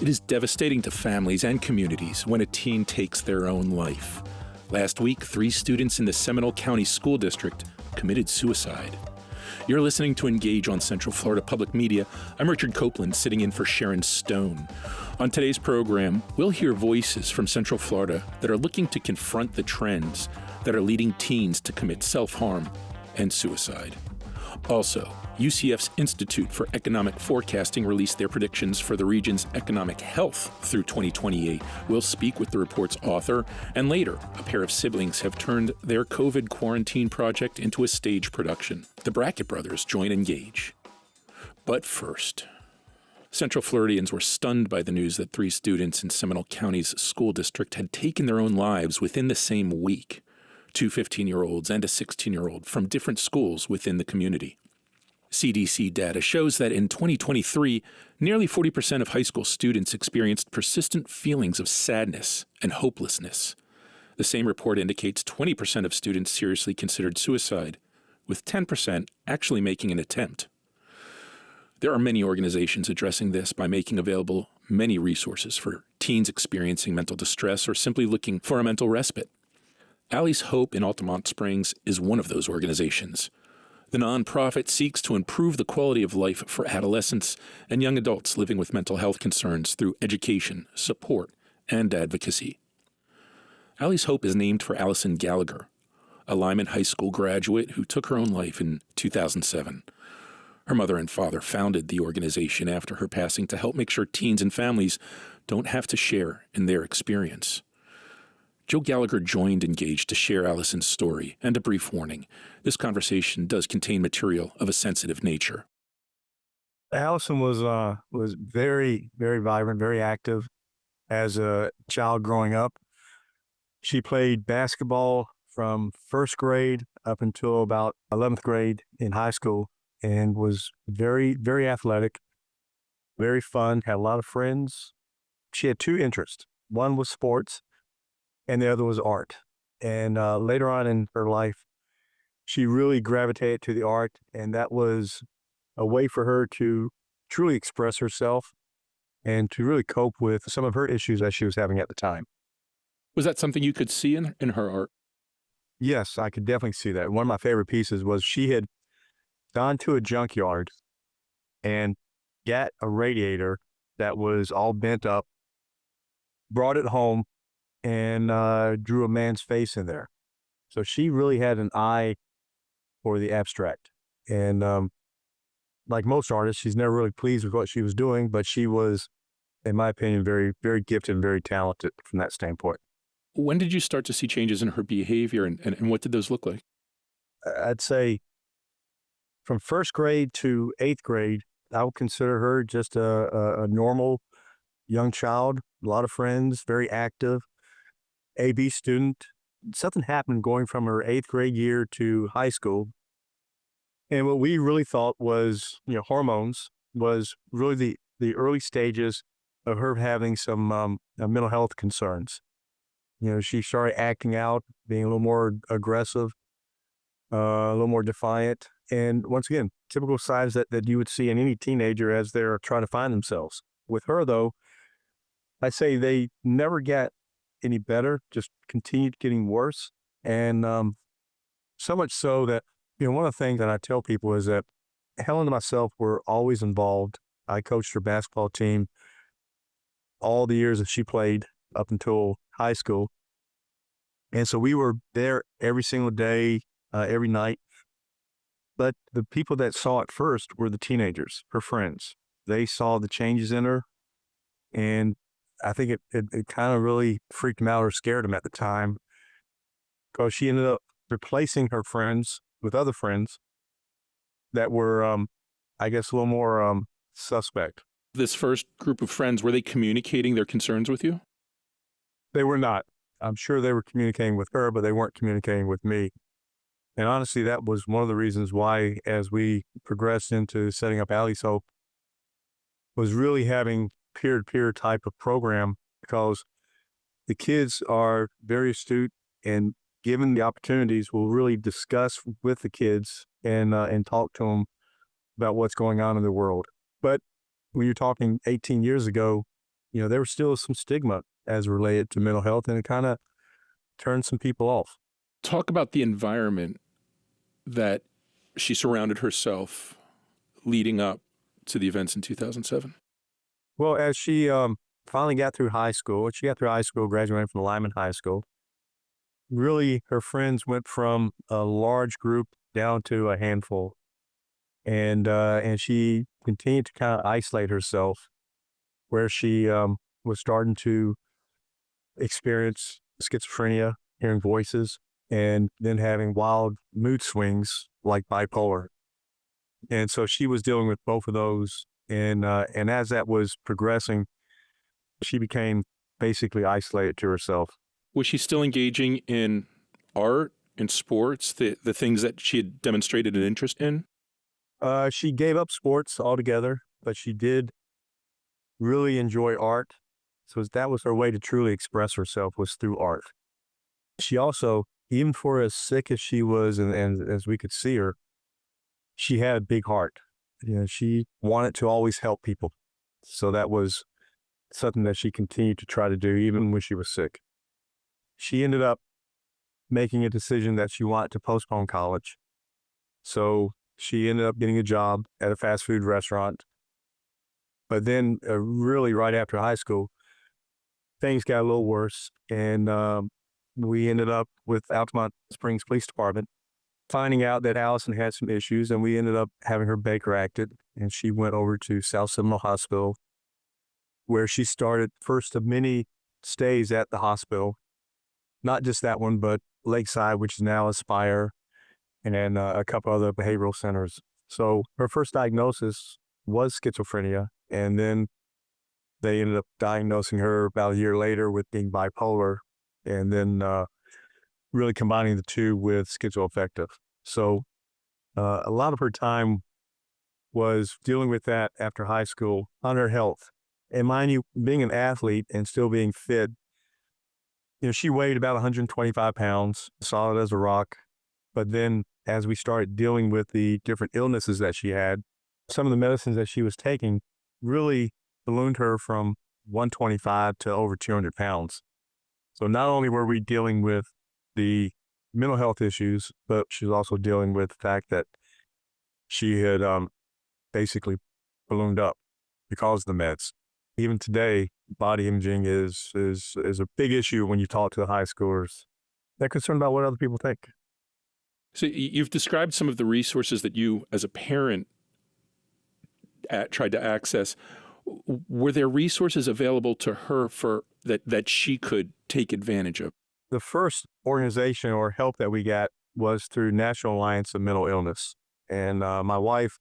It is devastating to families and communities when a teen takes their own life. Last week, 3 students in the Seminole County School District committed suicide. You're listening to Engage on Central Florida Public Media. I'm Richard Copeland, sitting in for Sharon Stone. On today's program, we'll hear voices from Central Florida that are looking to confront the trends that are leading teens to commit self-harm and suicide. Also, UCF's Institute for Economic Forecasting released their predictions for the region's economic health through 2028. We'll speak with the report's author, and later, a pair of siblings have turned their COVID quarantine project into a stage production. The Brackett brothers join Engage. But first, Central Floridians were stunned by the news that 3 students in Seminole County's school district had taken their own lives within the same week. 2 15-year-olds and a 16-year-old from different schools within the community. CDC data shows that in 2023, nearly 40% of high school students experienced persistent feelings of sadness and hopelessness. The same report indicates 20% of students seriously considered suicide, with 10% actually making an attempt. There are many organizations addressing this by making available many resources for teens experiencing mental distress or simply looking for a mental respite. Allie's Hope in Altamont Springs is one of those organizations. The nonprofit seeks to improve the quality of life for adolescents and young adults living with mental health concerns through education, support, and advocacy. Allie's Hope is named for Allison Gallagher, a Lyman High School graduate who took her own life in 2007. Her mother and father founded the organization after her passing to help make sure teens and families don't have to share in their experience. Joe Gallagher joined Engage to share Allison's story, and a brief warning. This conversation does contain material of a sensitive nature. Allison was very, very vibrant, very active as a child growing up. She played basketball from first grade up until about 11th grade in high school and was very, very athletic, very fun, had a lot of friends. She had 2 interests. One was sports, and the other was art. And later on in her life, she really gravitated to the art, and that was a way for her to truly express herself and to really cope with some of her issues that she was having at the time. Was that something you could see in her art? Yes, I could definitely see that. One of my favorite pieces was she had gone to a junkyard and got a radiator that was all bent up, brought it home, and drew a man's face in there. So she really had an eye for the abstract. And like most artists, she's never really pleased with what she was doing, but she was, in my opinion, very, very gifted and very talented from that standpoint. When did you start to see changes in her behavior, and what did those look like? I'd say from first grade to 8th grade, I would consider her just a normal young child, a lot of friends, very active. AB student. Something happened going from her 8th grade year to high school. And what we really thought was, hormones was really the early stages of her having some mental health concerns. She started acting out, being a little more aggressive, a little more defiant. And once again, typical signs that you would see in any teenager as they're trying to find themselves. With her, though, I say they never got any better, just continued getting worse. And so much so that, one of the things that I tell people is that Helen and myself were always involved. I coached her basketball team all the years that she played up until high school. And so we were there every single day, every night. But the people that saw it first were the teenagers, her friends. They saw the changes in her, and I think it kind of really freaked them out or scared them at the time, because she ended up replacing her friends with other friends that were, I guess, a little more suspect. This first group of friends, were they communicating their concerns with you? They were not. I'm sure they were communicating with her, but they weren't communicating with me. And honestly, that was one of the reasons why, as we progressed into setting up Allie's Hope, was really having peer-to-peer type of program, because the kids are very astute and given the opportunities will really discuss with the kids and talk to them about what's going on in the world. But when you're talking 18 years ago, there was still some stigma as related to mental health, and it kind of turned some people off. Talk about the environment that she surrounded herself leading up to the events in 2007. Well, as she finally got through high school, graduating from Lyman High School, really her friends went from a large group down to a handful. And she continued to kind of isolate herself, where she was starting to experience schizophrenia, hearing voices, and then having wild mood swings like bipolar. And so she was dealing with both of those. And as that was progressing, she became basically isolated to herself. Was she still engaging in art and sports, the things that she had demonstrated an interest in? She gave up sports altogether, but she did really enjoy art. So that was her way to truly express herself, was through art. She also, even for as sick as she was and as we could see her, she had a big heart. She wanted to always help people. So that was something that she continued to try to do even when she was sick. She ended up making a decision that she wanted to postpone college. So she ended up getting a job at a fast food restaurant. But then really right after high school, things got a little worse. And we ended up with Altamont Springs Police Department finding out that Allison had some issues, and we ended up having her Baker acted, and she went over to South Seminole Hospital, where she started first of many stays at the hospital. Not just that one, but Lakeside, which is now Aspire, and then a couple other behavioral centers. So her first diagnosis was schizophrenia, and then they ended up diagnosing her about a year later with being bipolar, and then really combining the two with schizoaffective. So a lot of her time was dealing with that after high school on her health. And mind you, being an athlete and still being fit, she weighed about 125 pounds, solid as a rock. But then as we started dealing with the different illnesses that she had, some of the medicines that she was taking really ballooned her from 125 to over 200 pounds. So not only were we dealing with the mental health issues, but she was also dealing with the fact that she had basically ballooned up because of the meds. Even today, body imaging is a big issue when you talk to the high schoolers. They're concerned about what other people think. So you've described some of the resources that you, as a parent, tried to access. Were there resources available to her for that she could take advantage of? The first organization or help that we got was through National Alliance of Mental Illness. And my wife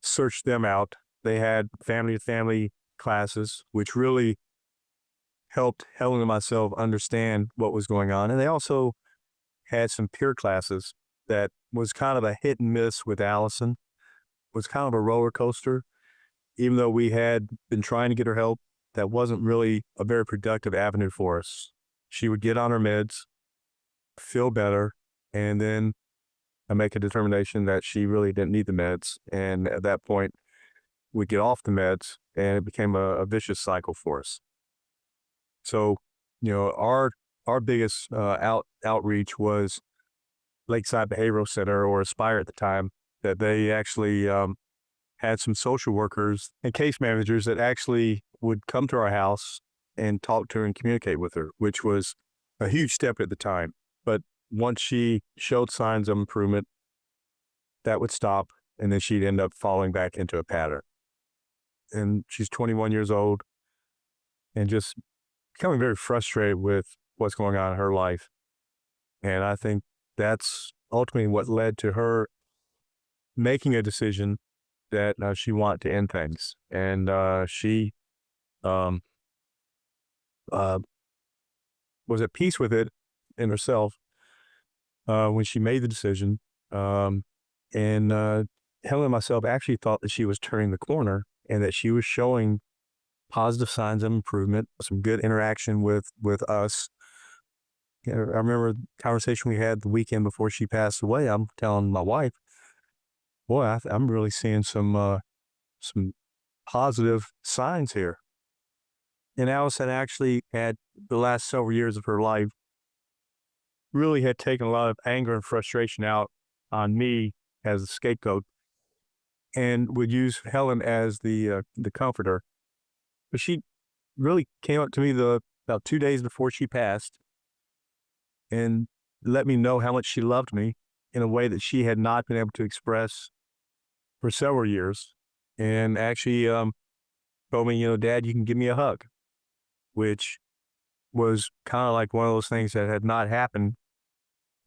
searched them out. They had family-to-family classes, which really helped Helen and myself understand what was going on. And they also had some peer classes that was kind of a hit and miss with Allison. It was kind of a roller coaster. Even though we had been trying to get her help, that wasn't really a very productive avenue for us. She would get on her meds, feel better, and then make a determination that she really didn't need the meds. And at that point, we'd get off the meds, and it became a vicious cycle for us. So, our biggest outreach was Lakeside Behavioral Center, or Aspire at the time, that they actually had some social workers and case managers that actually would come to our house and talk to her and communicate with her, which was a huge step at the time. But once she showed signs of improvement, that would stop, and then she'd end up falling back into a pattern. And she's 21 years old and just becoming very frustrated with what's going on in her life. And I think that's ultimately what led to her making a decision that she wanted to end things. And she was at peace with it in herself when she made the decision. And Helen and myself actually thought that she was turning the corner and that she was showing positive signs of improvement, some good interaction with us. I remember the conversation we had the weekend before she passed away. I'm telling my wife, boy, I'm really seeing some positive signs here. And Allison actually had the last several years of her life really had taken a lot of anger and frustration out on me as a scapegoat and would use Helen as the comforter. But she really came up to me about 2 days before she passed and let me know how much she loved me in a way that she had not been able to express for several years. And actually told me, Dad, you can give me a hug, which was kind of like one of those things that had not happened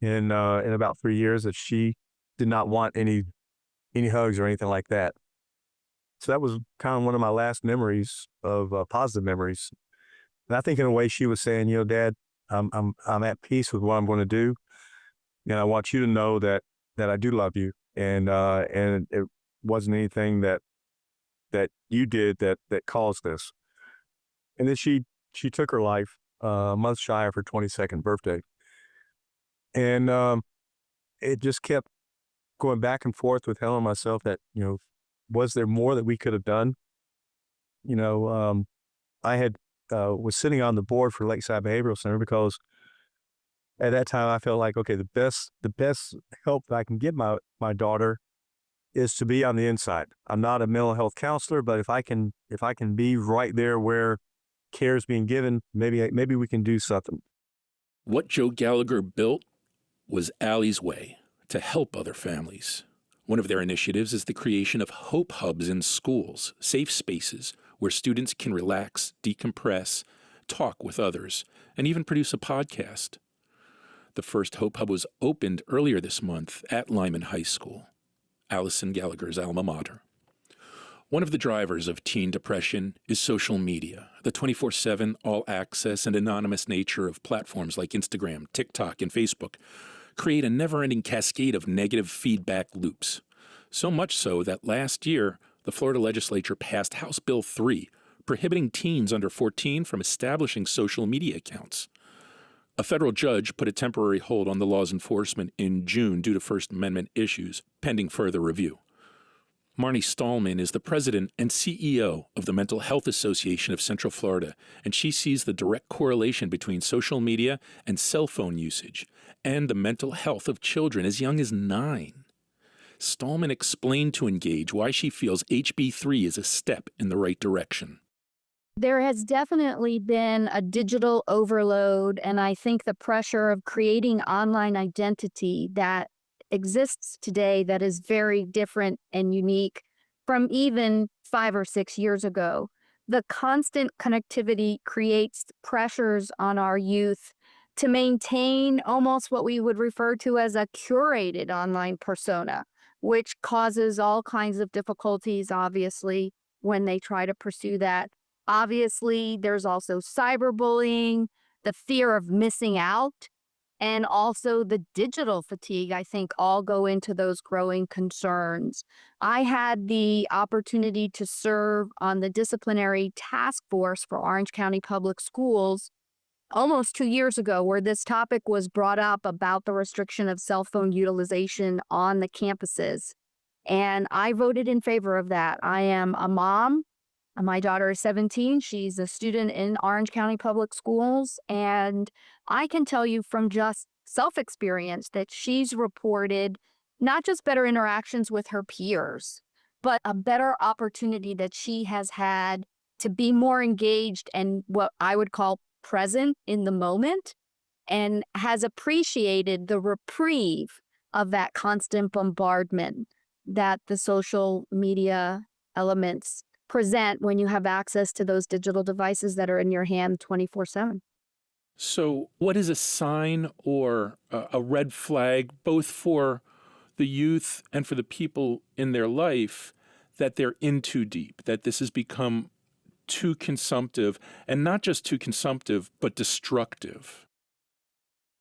in about 3 years, that she did not want any hugs or anything like that. So that was kind of one of my last memories of positive memories. And I think in a way she was saying, Dad, I'm at peace with what I'm going to do, and I want you to know that I do love you, and it wasn't anything that you did that caused this. And then she took her life a month shy of her 22nd birthday, and it just kept going back and forth with Helen and myself that was there more that we could have done? I had was sitting on the board for Lakeside Behavioral Center because at that time I felt like, okay, the best help that I can give my daughter is to be on the inside. I'm not a mental health counselor, but if I can be right there where care is being given, maybe we can do something. What Joe Gallagher built was Allie's way to help other families. One of their initiatives is the creation of Hope Hubs in schools, safe spaces where students can relax, decompress, talk with others, and even produce a podcast. The first Hope Hub was opened earlier this month at Lyman High School, Allison Gallagher's alma mater. One of the drivers of teen depression is social media, the 24/7 all-access and anonymous nature of platforms like Instagram, TikTok, and Facebook create a never-ending cascade of negative feedback loops. So much so that last year, the Florida legislature passed House Bill 3, prohibiting teens under 14 from establishing social media accounts. A federal judge put a temporary hold on the law's enforcement in June due to First Amendment issues, pending further review. Marnie Stallman is the president and CEO of the Mental Health Association of Central Florida, and she sees the direct correlation between social media and cell phone usage and the mental health of children as young as 9. Stallman explained to Engage why she feels HB 3 is a step in the right direction. There has definitely been a digital overload, and I think the pressure of creating online identity that exists today that is very different and unique from even 5 or 6 years ago. The constant connectivity creates pressures on our youth to maintain almost what we would refer to as a curated online persona, which causes all kinds of difficulties, obviously, when they try to pursue that. Obviously, there's also cyberbullying, the fear of missing out, and also the digital fatigue, I think all go into those growing concerns. I had the opportunity to serve on the disciplinary task force for Orange County Public Schools almost 2 years ago, where this topic was brought up about the restriction of cell phone utilization on the campuses. And I voted in favor of that. I am a mom. My daughter is 17. She's a student in Orange County Public Schools. And I can tell you from just self-experience that she's reported not just better interactions with her peers, but a better opportunity that she has had to be more engaged and what I would call present in the moment, and has appreciated the reprieve of that constant bombardment that the social media elements present when you have access to those digital devices that are in your hand 24/7. So what is a sign or a red flag, both for the youth and for the people in their life, that they're in too deep, that this has become too consumptive, and not just too consumptive, but destructive?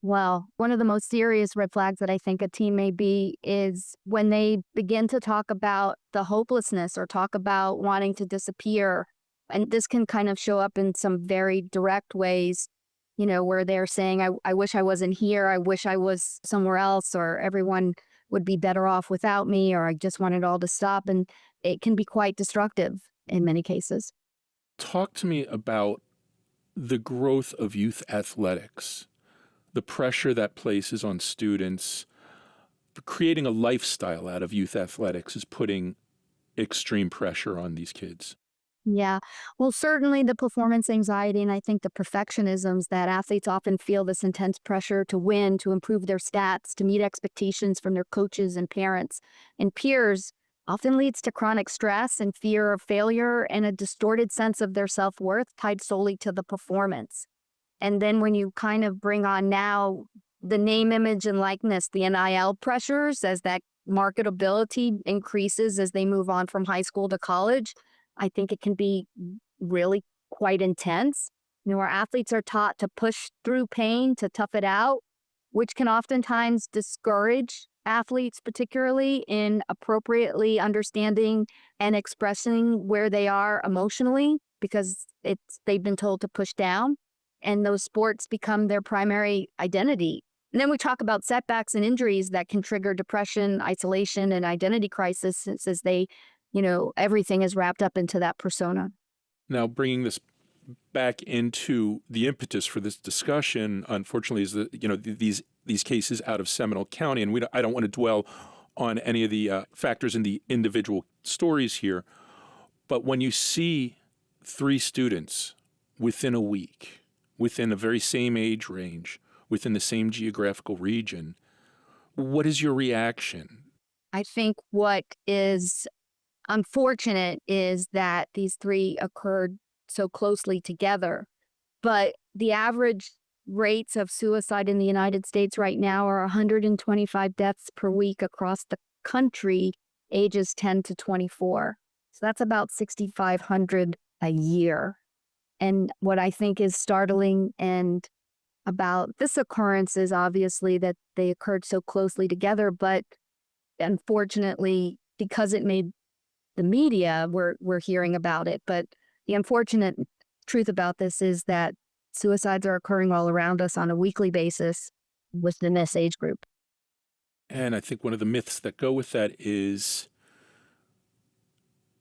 Well, one of the most serious red flags that I think a teen may be is when they begin to talk about the hopelessness or talk about wanting to disappear. And this can kind of show up in some very direct ways, where they're saying, I wish I wasn't here. I wish I was somewhere else, or everyone would be better off without me, or I just want it all to stop. And it can be quite destructive in many cases. Talk to me about the growth of youth athletics, the pressure that places on students, creating a lifestyle out of youth athletics is putting extreme pressure on these kids. Yeah. Well, certainly the performance anxiety and I think the perfectionisms that athletes often feel this intense pressure to win, to improve their stats, to meet expectations from their coaches and parents and peers often leads to chronic stress and fear of failure and a distorted sense of their self-worth tied solely to the performance. And then when you kind of bring on now the name, image, and likeness, the NIL pressures as that marketability increases as they move on from high school to college, I think it can be really quite intense. Our athletes are taught to push through pain, to tough it out, which can oftentimes discourage athletes, particularly in appropriately understanding and expressing where they are emotionally, because they've been told to push down, and those sports become their primary identity. And then we talk about setbacks and injuries that can trigger depression, isolation, and identity crisis as they, everything is wrapped up into that persona. Now, bringing this back into the impetus for this discussion, unfortunately, is that these cases out of Seminole County, and I don't want to dwell on any of the factors in the individual stories here, but when you see 3 students within a week, within a very same age range, within the same geographical region, what is your reaction? I think what is unfortunate is that these 3 occurred so closely together, but the average rates of suicide in the United States right now are 125 deaths per week across the country, ages 10 to 24. So that's about 6,500 a year. And what I think is startling and about this occurrence is obviously that they occurred so closely together, but unfortunately, because it made the media, we're hearing about it. But the unfortunate truth about this is that suicides are occurring all around us on a weekly basis within this age group. And I think one of the myths that go with that is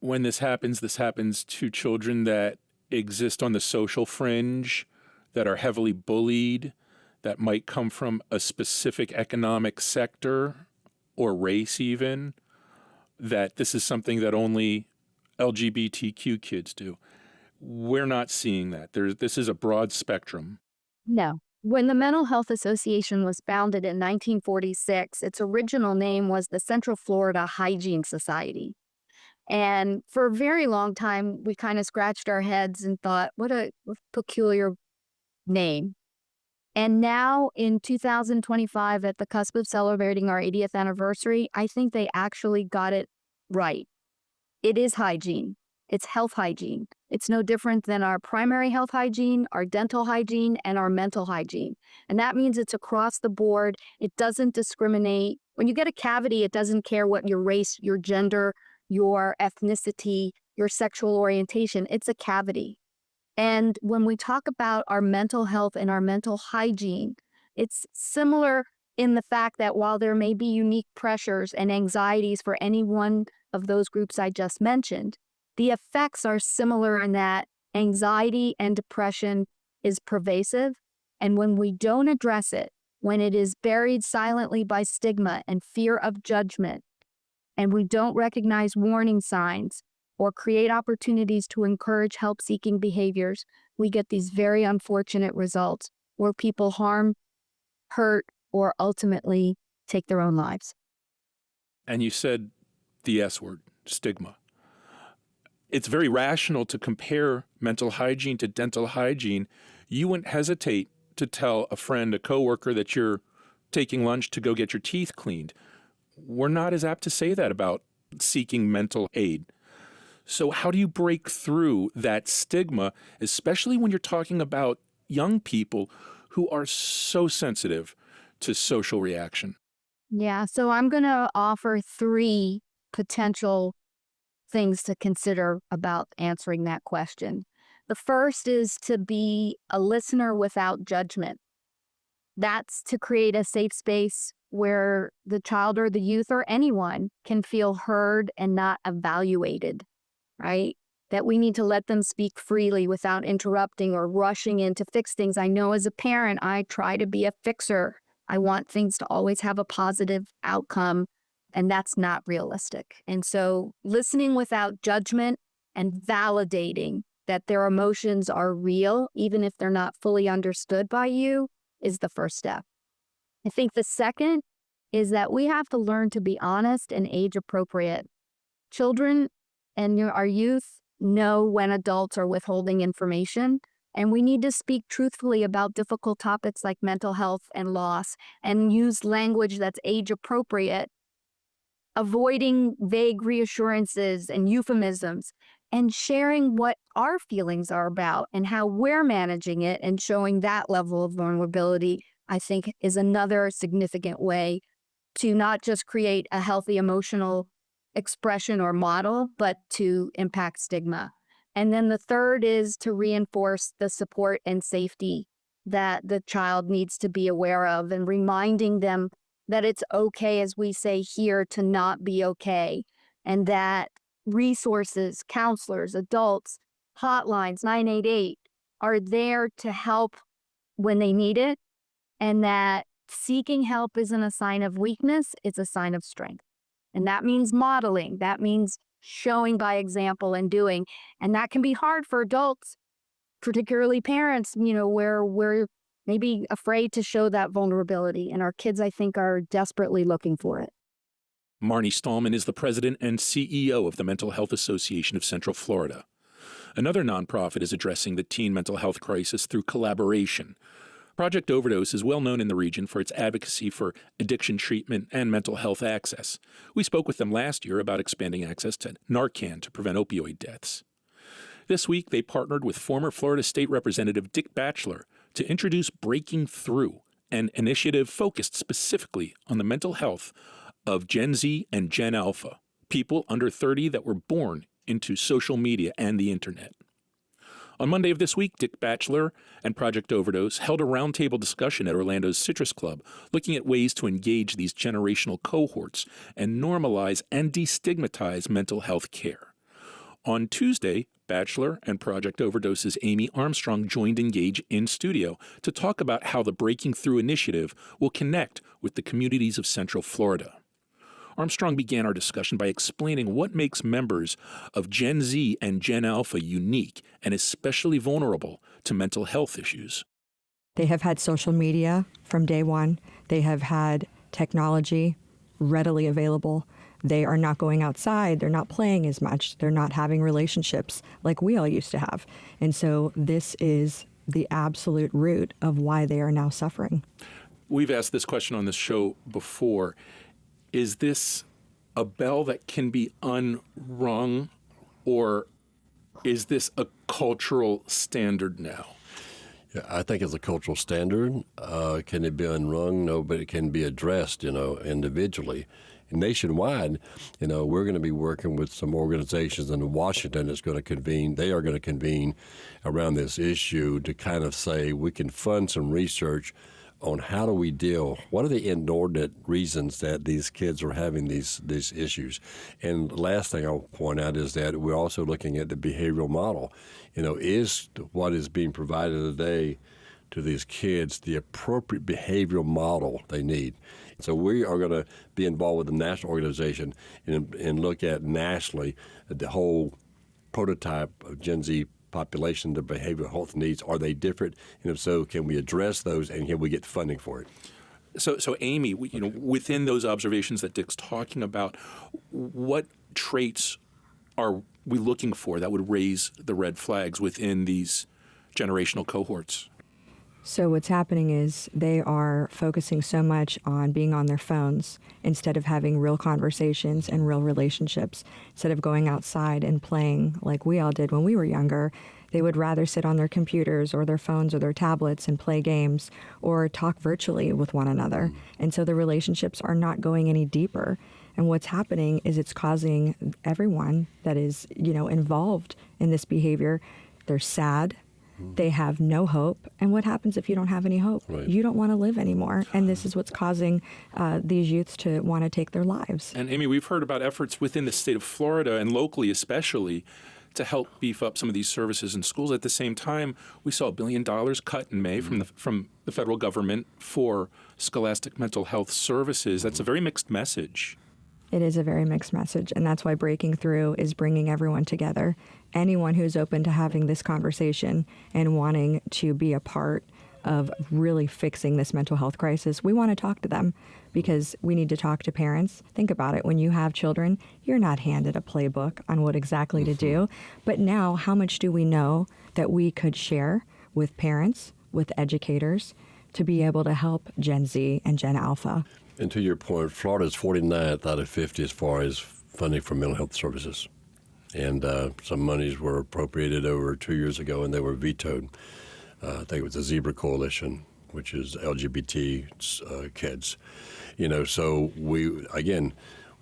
when this happens to children that exist on the social fringe, that are heavily bullied, that might come from a specific economic sector or race even, that this is something that only LGBTQ kids do. We're not seeing that. This is a broad spectrum. No. When the Mental Health Association was founded in 1946, its original name was the Central Florida Hygiene Society. And for a very long time, we kind of scratched our heads and thought, what a peculiar name. And now in 2025, at the cusp of celebrating our 80th anniversary, I think they actually got it right. It is hygiene. It's health hygiene. It's no different than our primary health hygiene, our dental hygiene, and our mental hygiene. And that means it's across the board. It doesn't discriminate. When you get a cavity, it doesn't care what your race, your gender, your ethnicity, your sexual orientation. It's a cavity. And when we talk about our mental health and our mental hygiene, it's similar in the fact that while there may be unique pressures and anxieties for any one of those groups I just mentioned, the effects are similar in that anxiety and depression is pervasive. And when we don't address it, when it is buried silently by stigma and fear of judgment, and we don't recognize warning signs or create opportunities to encourage help-seeking behaviors, we get these very unfortunate results where people harm, hurt, or ultimately take their own lives. And you said the S word, stigma. It's very rational to compare mental hygiene to dental hygiene. You wouldn't hesitate to tell a friend, a coworker, that you're taking lunch to go get your teeth cleaned. We're not as apt to say that about seeking mental aid. So how do you break through that stigma, especially when you're talking about young people who are so sensitive to social reaction? Yeah, so I'm going to offer 3 potential things to consider about answering that question. The first is to be a listener without judgment. That's to create a safe space where the child or the youth or anyone can feel heard and not evaluated, right? that we need to let them speak freely without interrupting or rushing in to fix things. I know as a parent, I try to be a fixer. I want things to always have a positive outcome, and that's not realistic. And so listening without judgment and validating that their emotions are real, even if they're not fully understood by you, is the first step. I think the second is that we have to learn to be honest and age appropriate. Children and our youth know when adults are withholding information, and we need to speak truthfully about difficult topics like mental health and loss and use language that's age appropriate, avoiding vague reassurances and euphemisms, and sharing what our feelings are about and how we're managing it and showing that level of vulnerability, I think, is another significant way to not just create a healthy emotional expression or model, but to impact stigma. And then the third is to reinforce the support and safety that the child needs to be aware of, and reminding them that it's okay, as we say here, to not be okay, and that resources, counselors, adults, hotlines, 988 are there to help when they need it, and that seeking help isn't a sign of weakness, it's a sign of strength. And that means modeling. That means showing by example and doing. And that can be hard for adults, particularly parents, where we're maybe afraid to show that vulnerability. And our kids, I think, are desperately looking for it. Marnie Stallman is the president and CEO of the Mental Health Association of Central Florida. Another nonprofit is addressing the teen mental health crisis through collaboration. Project Overdose is well known in the region for its advocacy for addiction treatment and mental health access. We spoke with them last year about expanding access to Narcan to prevent opioid deaths. This week, they partnered with former Florida State Representative Dick Batchelor to introduce Breaking Through, an initiative focused specifically on the mental health of Gen Z and Gen Alpha, people under 30 that were born into social media and the internet. On Monday of this week, Dick Batchelor and Project Overdose held a roundtable discussion at Orlando's Citrus Club, looking at ways to engage these generational cohorts and normalize and destigmatize mental health care. On Tuesday, Batchelor and Project Overdose's Amy Armstrong joined Engage in studio to talk about how the Breaking Through initiative will connect with the communities of Central Florida. Armstrong began our discussion by explaining what makes members of Gen Z and Gen Alpha unique and especially vulnerable to mental health issues. They have had social media from day one. They have had technology readily available. They are not going outside. They're not playing as much. They're not having relationships like we all used to have. And so this is the absolute root of why they are now suffering. We've asked this question on this show before. Is this a bell that can be unrung, or is this a cultural standard now? Yeah, I think it's a cultural standard. Can it be unrung? No, but it can be addressed, individually. Nationwide, we're going to be working with some organizations in Washington that's going to convene. They are going to convene around this issue to kind of say we can fund some research on how do we deal, what are the inordinate reasons that these kids are having these issues. And the last thing I'll point out is that we're also looking at the behavioral model. Is what is being provided today to these kids the appropriate behavioral model they need? So we are going to be involved with the national organization and look at nationally the whole prototype of Gen Z population, the behavioral health needs. Are they different? And if so, can we address those, and can we get funding for it? So Amy, within those observations that Dick's talking about, what traits are we looking for that would raise the red flags within these generational cohorts? So what's happening is they are focusing so much on being on their phones instead of having real conversations and real relationships. Instead of going outside and playing like we all did when we were younger, they would rather sit on their computers or their phones or their tablets and play games or talk virtually with one another. And so the relationships are not going any deeper. And what's happening is it's causing everyone that is, involved in this behavior, they're sad. They have no hope. And what happens if you don't have any hope? Right. You don't want to live anymore. And this is what's causing these youths to want to take their lives. And Amy, we've heard about efforts within the state of Florida and locally especially to help beef up some of these services in schools. At the same time, we saw $1 billion cut in May from the federal government for scholastic mental health services. That's a very mixed message. It is a very mixed message, and that's why Breaking Through is bringing everyone together. Anyone who's open to having this conversation and wanting to be a part of really fixing this mental health crisis, we want to talk to them because we need to talk to parents. Think about it. When you have children, you're not handed a playbook on what exactly to do. But now, how much do we know that we could share with parents, with educators, to be able to help Gen Z and Gen Alpha? And to your point, Florida's 49th out of 50 as far as funding for mental health services. And some monies were appropriated over 2 years ago, and they were vetoed. I think it was the Zebra Coalition, which is LGBT kids. So we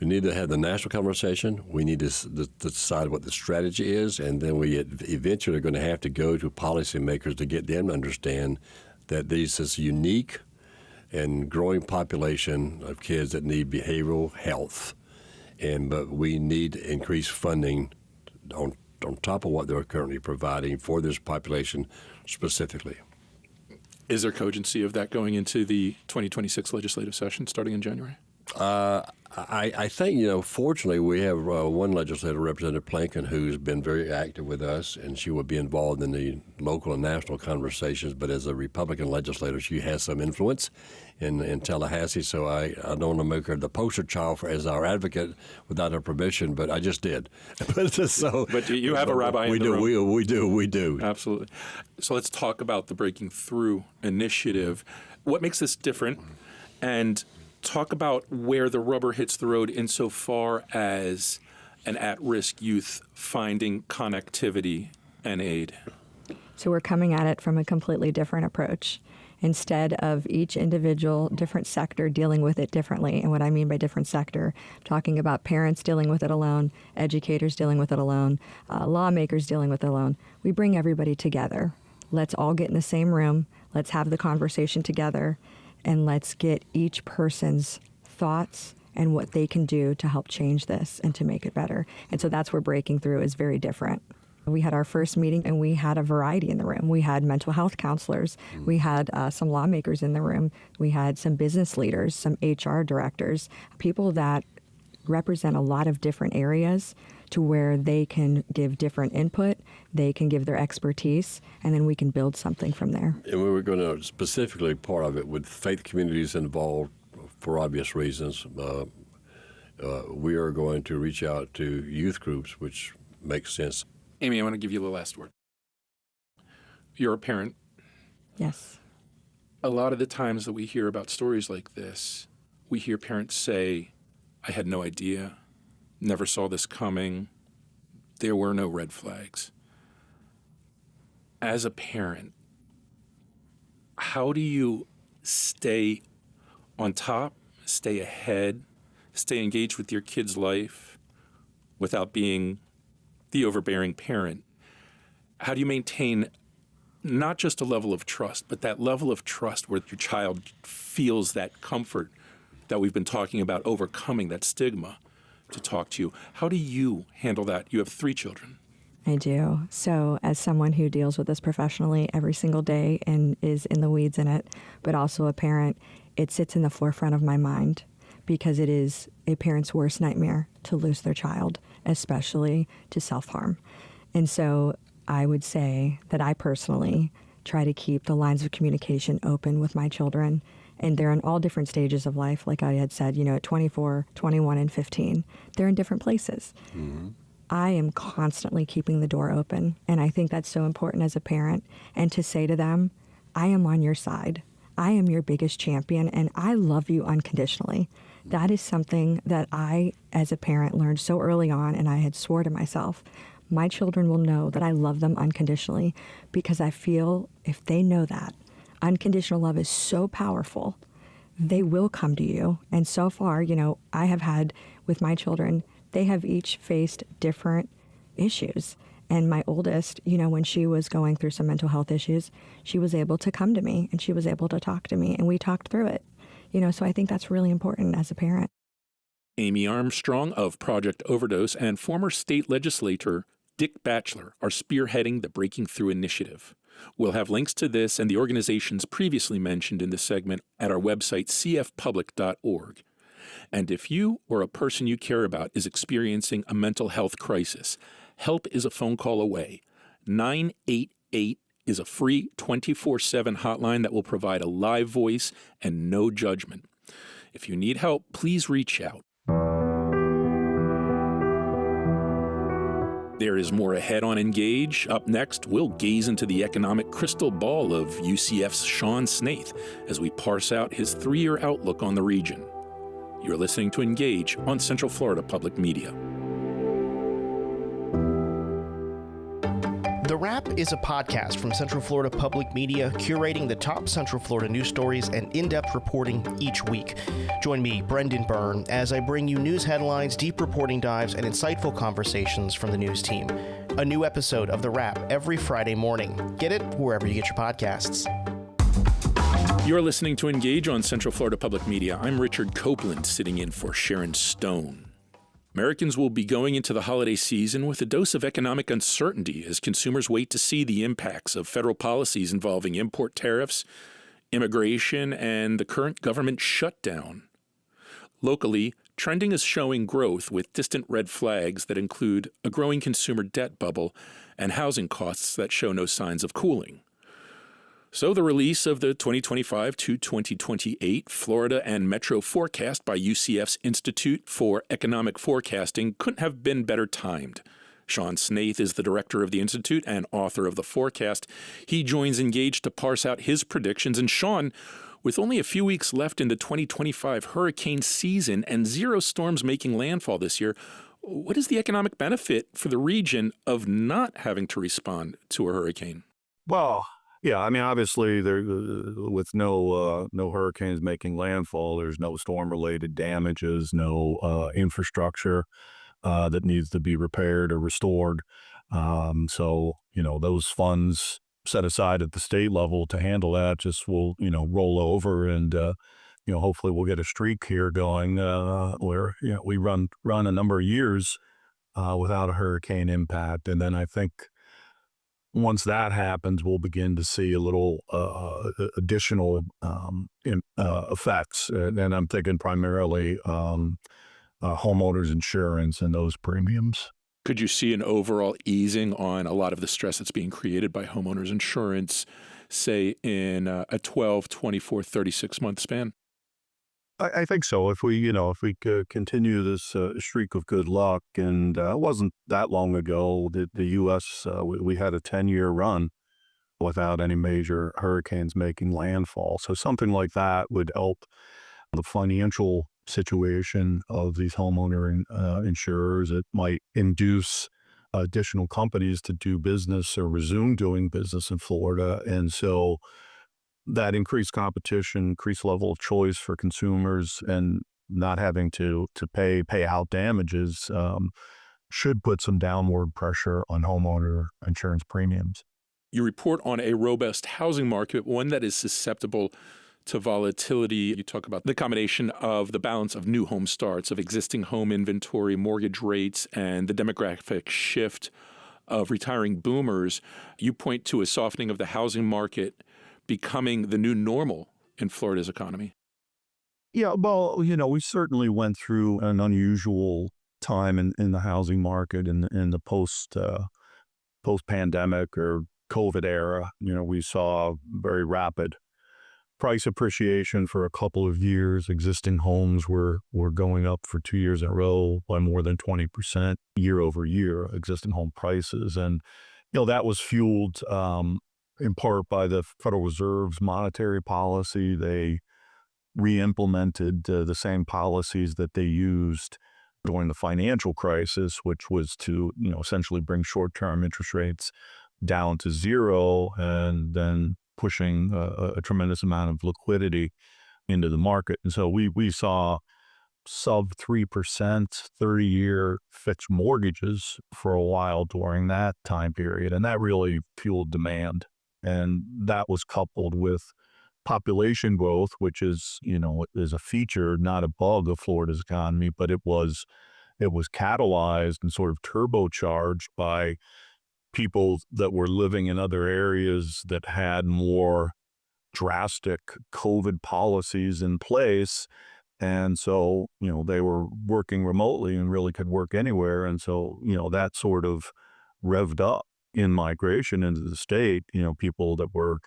need to have the national conversation. We need to decide what the strategy is, and then we eventually are going to have to go to policymakers to get them to understand that this is unique and growing population of kids that need behavioral health, but we need increased funding on top of what they're currently providing for this population specifically. Is there cogency of that going into the 2026 legislative session starting in January? I think, fortunately, we have one legislator, Representative Plankin, who's been very active with us, and she will be involved in the local and national conversations. But as a Republican legislator, she has some influence in Tallahassee, so I don't want to make her the poster child as our advocate without her permission, but I just did. But you have a rabbi in the room. We do. Absolutely. So let's talk about the Breaking Through initiative. What makes this different? And talk about where the rubber hits the road insofar as an at-risk youth finding connectivity and aid. So we're coming at it from a completely different approach. Instead of each individual different sector dealing with it differently, and what I mean by different sector, talking about parents dealing with it alone, educators dealing with it alone, lawmakers dealing with it alone, we bring everybody together. Let's all get in the same room, let's have the conversation together, and let's get each person's thoughts and what they can do to help change this and to make it better. And so that's where Breaking Through is very different. We had our first meeting and we had a variety in the room. We had mental health counselors. We had some lawmakers in the room. We had some business leaders, some HR directors, people that represent a lot of different areas to where they can give different input, they can give their expertise, and then we can build something from there. And we were going to specifically part of it with faith communities involved for obvious reasons. We are going to reach out to youth groups, which makes sense. Amy, I want to give you the last word. You're a parent. Yes. A lot of the times that we hear about stories like this, we hear parents say, I had no idea, never saw this coming, there were no red flags. As a parent, how do you stay on top, stay ahead, stay engaged with your kid's life without being the overbearing parent? How do you maintain not just a level of trust, but that level of trust where your child feels that comfort that we've been talking about, overcoming that stigma to talk to you? How do you handle that? You have 3 children. I do. So as someone who deals with this professionally every single day and is in the weeds in it, but also a parent, it sits in the forefront of my mind because it is a parent's worst nightmare to lose their child, especially to self-harm. And so I would say that I personally try to keep the lines of communication open with my children. And they're in all different stages of life. Like I had said, at 24, 21, and 15, they're in different places. Mm-hmm. I am constantly keeping the door open. And I think that's so important as a parent. And to say to them, I am on your side. I am your biggest champion, and I love you unconditionally. That is something that I, as a parent, learned so early on, and I had swore to myself, my children will know that I love them unconditionally, because I feel if they know that, unconditional love is so powerful, they will come to you. And so far, I have had with my children, they have each faced different issues. And my oldest, when she was going through some mental health issues, she was able to come to me and she was able to talk to me and we talked through it. So I think that's really important as a parent. Amy Armstrong of Project Overdose and former state legislator Dick Batchelor are spearheading the Breaking Through initiative. We'll have links to this and the organizations previously mentioned in this segment at our website, cfpublic.org. And if you or a person you care about is experiencing a mental health crisis, help is a phone call away. 988 is a free 24/7 hotline that will provide a live voice and no judgment. If you need help, please reach out. There is more ahead on Engage. Up next, we'll gaze into the economic crystal ball of UCF's Sean Snaith as we parse out his 3-year outlook on the region. You're listening to Engage on Central Florida Public Media. The Wrap is a podcast from Central Florida Public Media, curating the top Central Florida news stories and in-depth reporting each week. Join me, Brendan Byrne, as I bring you news headlines, deep reporting dives, and insightful conversations from the news team. A new episode of The Wrap every Friday morning. Get it wherever you get your podcasts. You're listening to Engage on Central Florida Public Media. I'm Richard Copeland, sitting in for Sharon Stone. Americans will be going into the holiday season with a dose of economic uncertainty as consumers wait to see the impacts of federal policies involving import tariffs, immigration, and the current government shutdown. Locally, trending is showing growth with distant red flags that include a growing consumer debt bubble and housing costs that show no signs of cooling. So the release of the 2025 to 2028 Florida and Metro forecast by UCF's Institute for Economic Forecasting couldn't have been better timed. Sean Snaith is the director of the Institute and author of the forecast. He joins Engage to parse out his predictions. And Sean, with only a few weeks left in the 2025 hurricane season and 0 storms making landfall this year, what is the economic benefit for the region of not having to respond to a hurricane? Well, yeah, I mean, obviously, there with no hurricanes making landfall, there's no storm-related damages, no infrastructure that needs to be repaired or restored. So, those funds set aside at the state level to handle that just will, roll over, and hopefully we'll get a streak here going where we run a number of years without a hurricane impact, and then I think once that happens, we'll begin to see a little additional effects. And I'm thinking primarily homeowners insurance and those premiums. Could you see an overall easing on a lot of the stress that's being created by homeowners insurance, say in a 12, 24, 36-month span? I think so. If we continue this streak of good luck, and it wasn't that long ago that the U.S. We had a 10-year run without any major hurricanes making landfall. So something like that would help the financial situation of these homeowner insurers. It might induce additional companies to do business or resume doing business in Florida, and so that increased competition, increased level of choice for consumers, and not having to pay out damages should put some downward pressure on homeowner insurance premiums. You report on a robust housing market, one that is susceptible to volatility. You talk about the combination of the balance of new home starts, of existing home inventory, mortgage rates, and the demographic shift of retiring boomers. You point to a softening of the housing market becoming the new normal in Florida's economy. Yeah, well, we certainly went through an unusual time in the housing market in the post-pandemic or COVID era. We saw very rapid price appreciation for a couple of years. Existing homes were going up for 2 years in a row by more than 20% year over year, existing home prices. And, that was fueled in part by the Federal Reserve's monetary policy. They re-implemented the same policies that they used during the financial crisis, which was to, essentially bring short-term interest rates down to zero, and then pushing a tremendous amount of liquidity into the market. And so we saw sub 3% 30-year fixed mortgages for a while during that time period, and that really fueled demand. And that was coupled with population growth, which is, is a feature, not a bug of Florida's economy, but it was it was catalyzed and sort of turbocharged by people that were living in other areas that had more drastic COVID policies in place. And so, they were working remotely and really could work anywhere. And so, that sort of revved up in migration into the state, people that were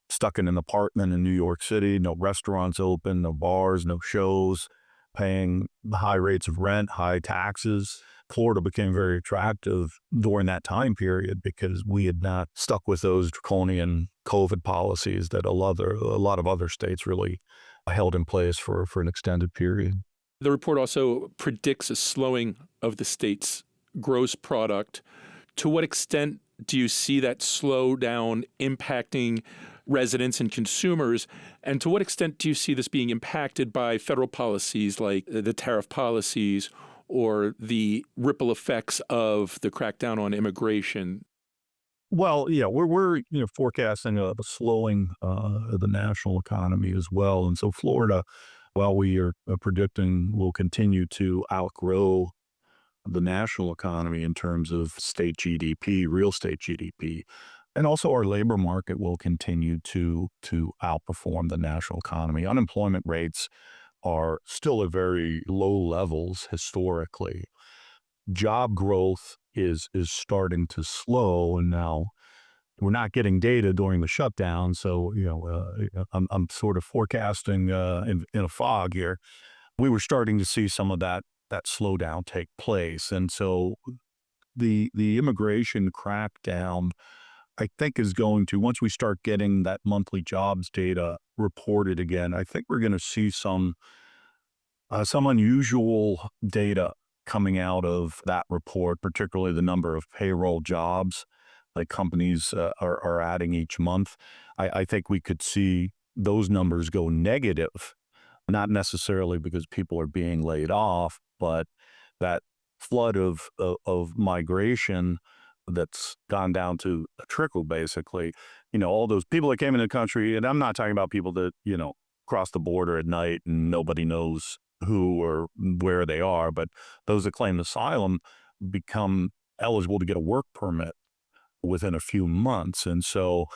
stuck in an apartment in New York City, no restaurants open, no bars, no shows, paying high rates of rent, high taxes. Florida became very attractive during that time period because we had not stuck with those draconian COVID policies that a lot of other states really held in place for an extended period. The report also predicts a slowing of the state's gross product. To what extent do you see that slowdown impacting residents and consumers? And to what extent do you see this being impacted by federal policies like the tariff policies or the ripple effects of the crackdown on immigration? Well, yeah, we're forecasting a slowing of the national economy as well. And so Florida, while we are predicting will continue to outgrow the national economy in terms of state GDP, real estate GDP, and also our labor market will continue to outperform the national economy. Unemployment rates are still at very low levels historically. Job growth is starting to slow, and now we're not getting data during the shutdown. So, I'm sort of forecasting in a fog here. We were starting to see some of that slowdown take place. And so the immigration crackdown, I think, is going to, once we start getting that monthly jobs data reported again, I think we're going to see some unusual data coming out of that report, particularly the number of payroll jobs like companies are adding each month. I think we could see those numbers go negative, not necessarily because people are being laid off, but that flood of migration that's gone down to a trickle, basically. All those people that came into the country, and I'm not talking about people that, cross the border at night and nobody knows who or where they are, but those that claim asylum become eligible to get a work permit within a few months. And so,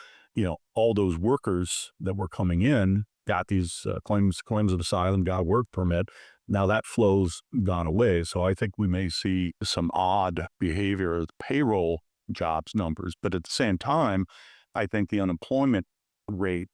all those workers that were coming in got these claims of asylum, got a work permit. Now that flow's gone away. So I think we may see some odd behavior of the payroll jobs numbers. But at the same time, I think the unemployment rate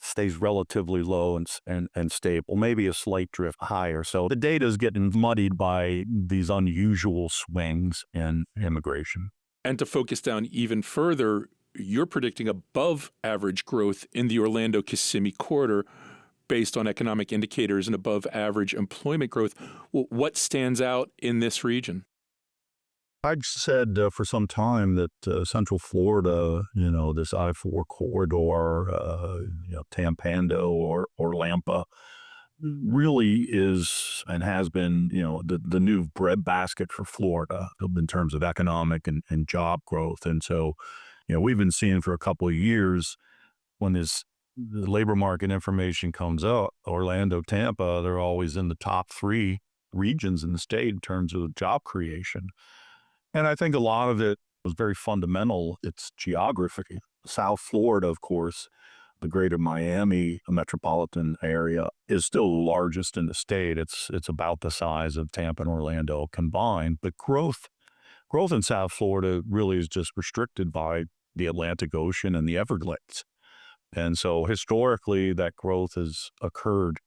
stays relatively low and stable, maybe a slight drift higher. So the data is getting muddied by these unusual swings in immigration. And to focus down even further, you're predicting above average growth in the Orlando-Kissimmee corridor based on economic indicators and above average employment growth. Well, what stands out in this region? I've said for some time that Central Florida, this I-4 corridor, Tampando or Lampa, really is and has been, the new breadbasket for Florida in terms of economic and job growth. And so, we've been seeing for a couple of years when the labor market information comes out, Orlando, Tampa, they're always in the top 3 regions in the state in terms of job creation. And I think a lot of it was very fundamental. It's geography. South Florida, of course, the greater Miami metropolitan area is still the largest in the state. It's about the size of Tampa and Orlando combined. But growth in South Florida really is just restricted by the Atlantic Ocean and the Everglades. And so historically, that growth has occurred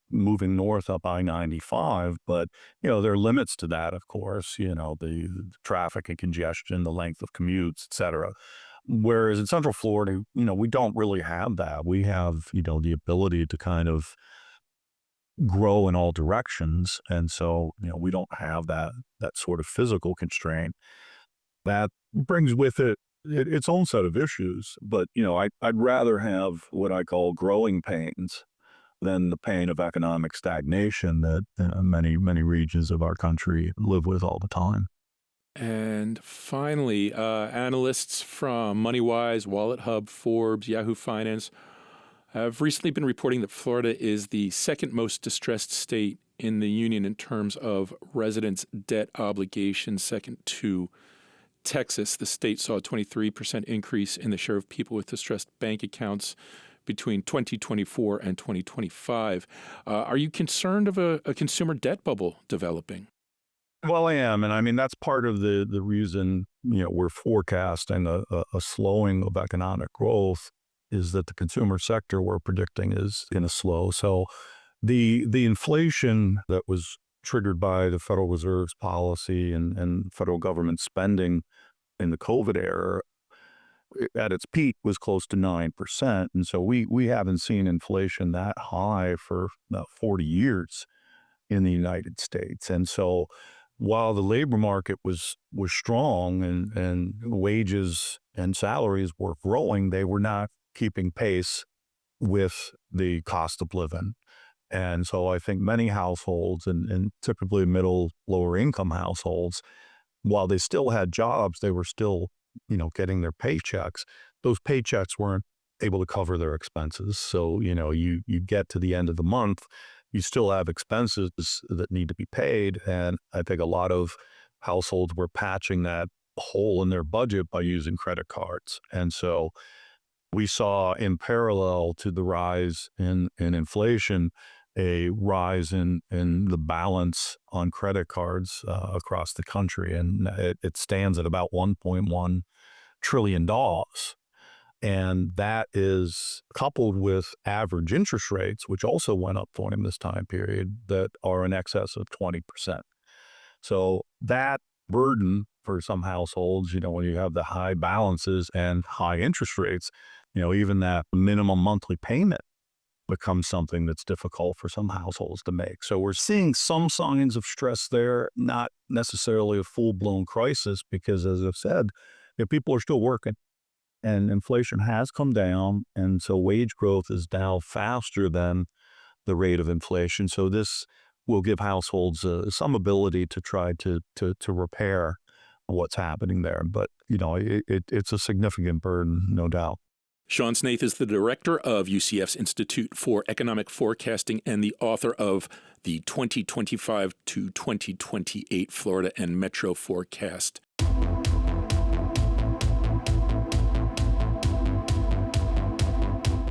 moving north up I-95, but, there are limits to that, of course, the traffic and congestion, the length of commutes, et cetera. Whereas in Central Florida, we don't really have that. We have, the ability to kind of grow in all directions. And so, we don't have that sort of physical constraint. That brings with it its own set of issues. But, I'd rather have what I call growing pains than the pain of economic stagnation that many regions of our country live with all the time. And finally, analysts from MoneyWise, WalletHub, Forbes, Yahoo Finance have recently been reporting that Florida is the second most distressed state in the union in terms of residents' debt obligations. Second to Texas, the state saw a 23% increase in the share of people with distressed bank accounts between 2024 and 2025. Are you concerned of a consumer debt bubble developing? Well, I am. And I mean, that's part of the reason, we're forecasting a slowing of economic growth is that the consumer sector we're predicting is going to slow. So the inflation that was triggered by the Federal Reserve's policy and federal government spending in the COVID era at its peak was close to 9%. And so we haven't seen inflation that high for about 40 years in the United States. And so while the labor market was strong and wages and salaries were growing, they were not keeping pace with the cost of living. And so I think many households and typically middle, lower income households, while they still had jobs, they were still, getting their paychecks. Those paychecks weren't able to cover their expenses. So, you get to the end of the month, you still have expenses that need to be paid. And I think a lot of households were patching that hole in their budget by using credit cards. And so we saw, in parallel to the rise in inflation, a rise in the balance on credit cards across the country. And it stands at about $1.1 trillion. And that is coupled with average interest rates, which also went up during this time period, that are in excess of 20%. So that burden for some households, when you have the high balances and high interest rates, even that minimum monthly payment becomes something that's difficult for some households to make. So we're seeing some signs of stress there, not necessarily a full-blown crisis, because as I've said, people are still working and inflation has come down. And so wage growth is now faster than the rate of inflation. So this will give households some ability to try to repair what's happening there. But, it's a significant burden, no doubt. Sean Snaith is the director of UCF's Institute for Economic Forecasting and the author of the 2025 to 2028 Florida and Metro Forecast.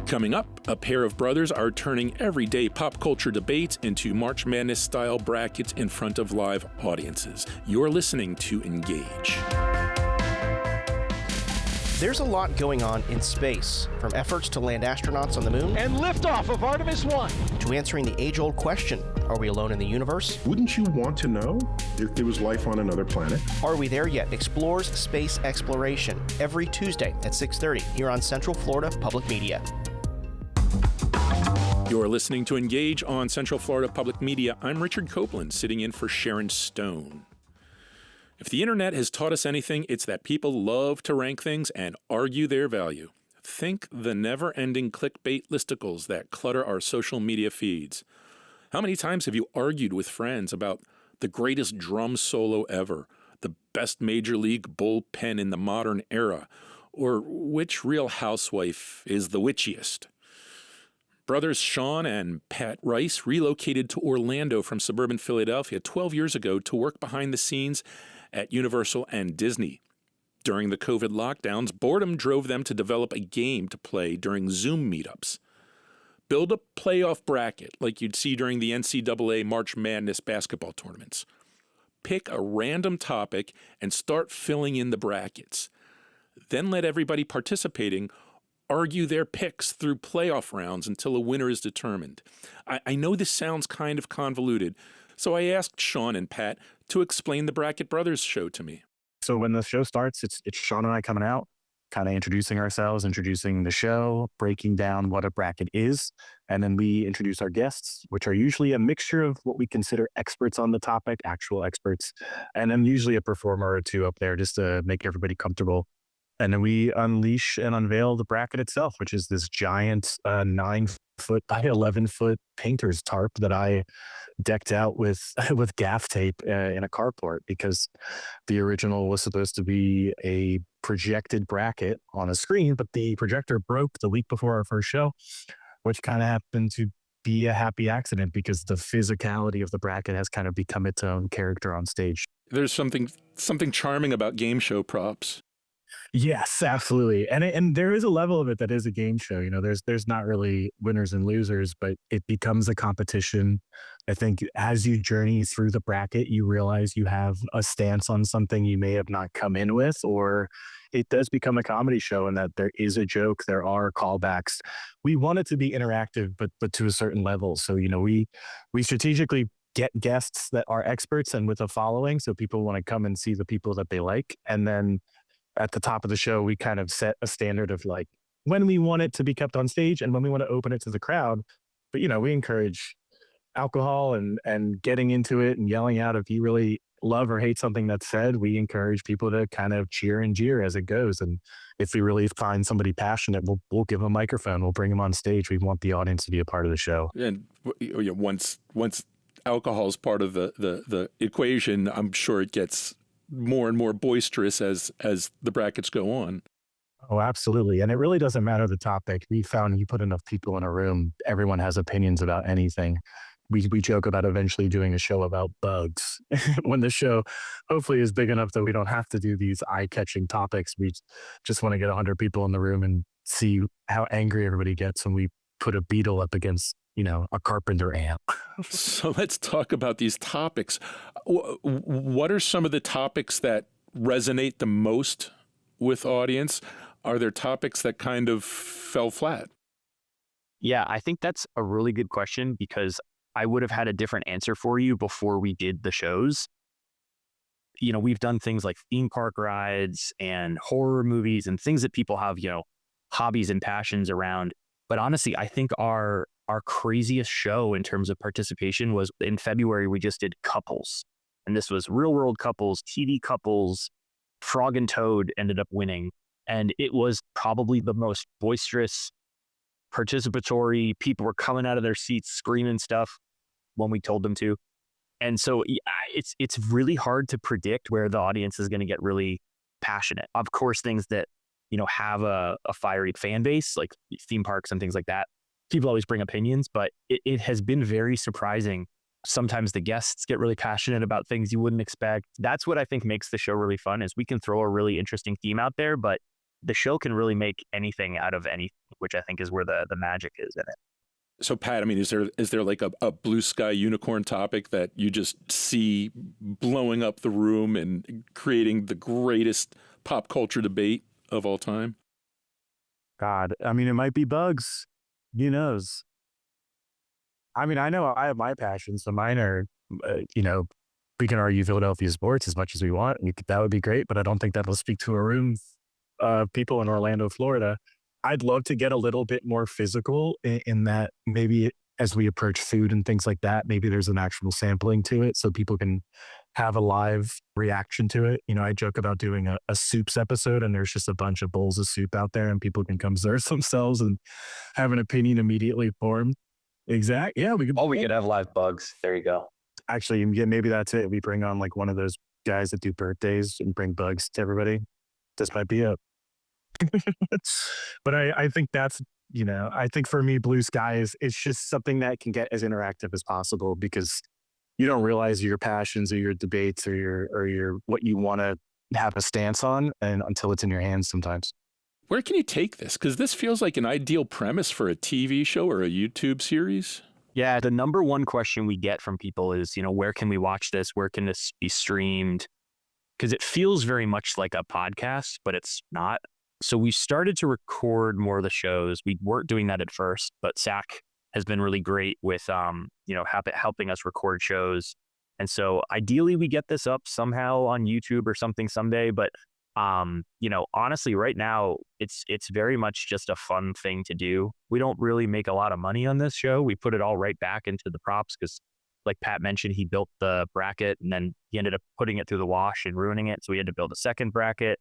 Coming up, a pair of brothers are turning everyday pop culture debates into March Madness-style brackets in front of live audiences. You're listening to Engage. There's a lot going on in space, from efforts to land astronauts on the moon and liftoff of Artemis 1 to answering the age-old question, are we alone in the universe? Wouldn't you want to know if there was life on another planet? Are We There Yet? Explores space exploration every Tuesday at 6:30 here on Central Florida Public Media. You're listening to Engage on Central Florida Public Media. I'm Richard Copeland, sitting in for Sharon Stone. If the internet has taught us anything, it's that people love to rank things and argue their value. Think the never-ending clickbait listicles that clutter our social media feeds. How many times have you argued with friends about the greatest drum solo ever, the best major league bullpen in the modern era, or which Real Housewife is the witchiest? Brothers Sean and Pat Rice relocated to Orlando from suburban Philadelphia 12 years ago to work behind the scenes at Universal and Disney. During the COVID lockdowns, boredom drove them to develop a game to play during Zoom meetups. Build a playoff bracket like you'd see during the NCAA March Madness basketball tournaments. Pick a random topic and start filling in the brackets. Then let everybody participating argue their picks through playoff rounds until a winner is determined. I know this sounds kind of convoluted, so I asked Sean and Pat to explain the Bracket Brothers show to me. So when the show starts, it's Sean and I coming out, kind of introducing ourselves, introducing the show, breaking down what a bracket is. And then we introduce our guests, which are usually a mixture of what we consider experts on the topic, actual experts, and then usually a performer or two up there just to make everybody comfortable. And then we unleash and unveil the bracket itself, which is this giant 9-foot by 11-foot painter's tarp that I decked out with gaff tape in a carport, because the original was supposed to be a projected bracket on a screen, but the projector broke the week before our first show, which kind of happened to be a happy accident because the physicality of the bracket has kind of become its own character on stage. There's something charming about game show props. Yes, absolutely. And there is a level of it that is a game show. There's not really winners and losers, but it becomes a competition. I think as you journey through the bracket, you realize you have a stance on something you may have not come in with, or it does become a comedy show and that there is a joke, there are callbacks. We want it to be interactive, but to a certain level. So, we strategically get guests that are experts and with a following, so people want to come and see the people that they like. And then at the top of the show, we kind of set a standard of like when we want it to be kept on stage and when we want to open it to the crowd. But, we encourage alcohol and getting into it and yelling out. If you really love or hate something that's said, we encourage people to kind of cheer and jeer as it goes. And if we really find somebody passionate, we'll give them a microphone. We'll bring them on stage. We want the audience to be a part of the show. And once alcohol is part of the equation, I'm sure it gets more and more boisterous as the brackets go on. Oh, absolutely. And it really doesn't matter the topic. We found you put enough people in a room, everyone has opinions about anything. We joke about eventually doing a show about bugs when the show hopefully is big enough that we don't have to do these eye-catching topics. We just want to get 100 people in the room and see how angry everybody gets when we put a beetle up against, a carpenter ant. So let's talk about these topics. What are some of the topics that resonate the most with audience? Are there topics that kind of fell flat? Yeah, I think that's a really good question because I would have had a different answer for you before we did the shows. We've done things like theme park rides and horror movies and things that people have, hobbies and passions around. But honestly, I think our craziest show in terms of participation was in February. We just did couples, and this was real world couples, TV couples. Frog and Toad ended up winning, and it was probably the most boisterous, participatory. People were coming out of their seats screaming stuff when we told them to. And so it's really hard to predict where the audience is going to get really passionate. Of course, things that have a fiery fan base, like theme parks and things like that, people always bring opinions, but it has been very surprising. Sometimes the guests get really passionate about things you wouldn't expect. That's what I think makes the show really fun, is we can throw a really interesting theme out there, but the show can really make anything out of anything, which I think is where the magic is in it. So Pat, is there like a blue sky unicorn topic that you just see blowing up the room and creating the greatest pop culture debate of all time? God, it might be bugs. Who knows? I know I have my passions, so mine are, we can argue Philadelphia sports as much as we want. That would be great, but I don't think that'll speak to a room of people in Orlando, Florida. I'd love to get a little bit more physical in that maybe as we approach food and things like that, maybe there's an actual sampling to it so people can have a live reaction to it. I joke about doing a soups episode and there's just a bunch of bowls of soup out there and people can come serve themselves and have an opinion immediately formed. Exactly. Yeah, we could have live bugs. There you go. Actually, yeah, maybe that's it. We bring on like one of those guys that do birthdays and bring bugs to everybody. This might be it. But I think that's, I think for me, blue sky it's just something that can get as interactive as possible because you don't realize your passions or your debates or your what you want to have a stance on and until it's in your hands sometimes. Where can you take this? Because this feels like an ideal premise for a TV show or a YouTube series. Yeah, the number one question we get from people is, where can we watch this? Where can this be streamed? Because it feels very much like a podcast, but it's not. So we started to record more of the shows. We weren't doing that at first, but Zach has been really great with, helping us record shows. And so ideally we get this up somehow on YouTube or something someday. But, honestly, right now it's very much just a fun thing to do. We don't really make a lot of money on this show. We put it all right back into the props because, like Pat mentioned, he built the bracket and then he ended up putting it through the wash and ruining it. So we had to build a second bracket.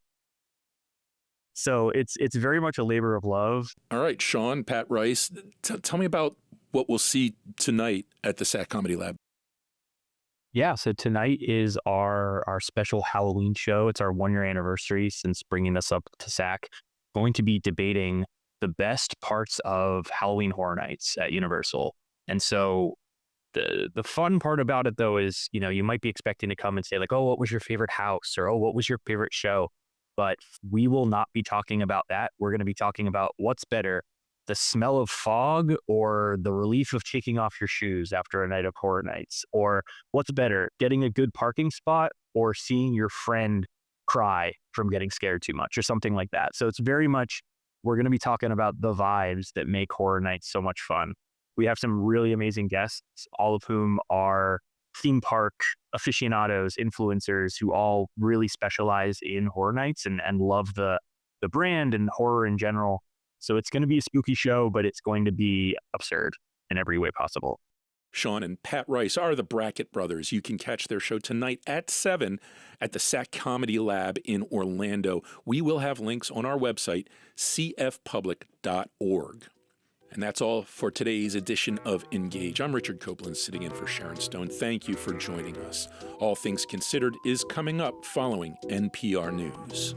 So it's very much a labor of love. All right, Sean, Pat Rice, tell me about what we'll see tonight at the SAC Comedy Lab. Yeah, so tonight is our special Halloween show. It's our 1-year anniversary since bringing this up to SAC. Going to be debating the best parts of Halloween Horror Nights at Universal. And so the fun part about it, though, is, you might be expecting to come and say like, oh, what was your favorite house? Or, oh, what was your favorite show? But we will not be talking about that. We're going to be talking about what's better, the smell of fog or the relief of taking off your shoes after a night of horror nights? Or what's better, getting a good parking spot or seeing your friend cry from getting scared too much or something like that? So it's very much, we're going to be talking about the vibes that make horror nights so much fun. We have some really amazing guests, all of whom are theme park aficionados, influencers who all really specialize in horror nights and love the brand and horror in general. So it's going to be a spooky show, but it's going to be absurd in every way possible. Sean and Pat Rice are the Brackett brothers. You can catch their show tonight at 7 at the SAC Comedy Lab in Orlando. We will have links on our website, cfpublic.org. And that's all for today's edition of Engage. I'm Richard Copeland, sitting in for Sharon Stone. Thank you for joining us. All Things Considered is coming up following NPR News.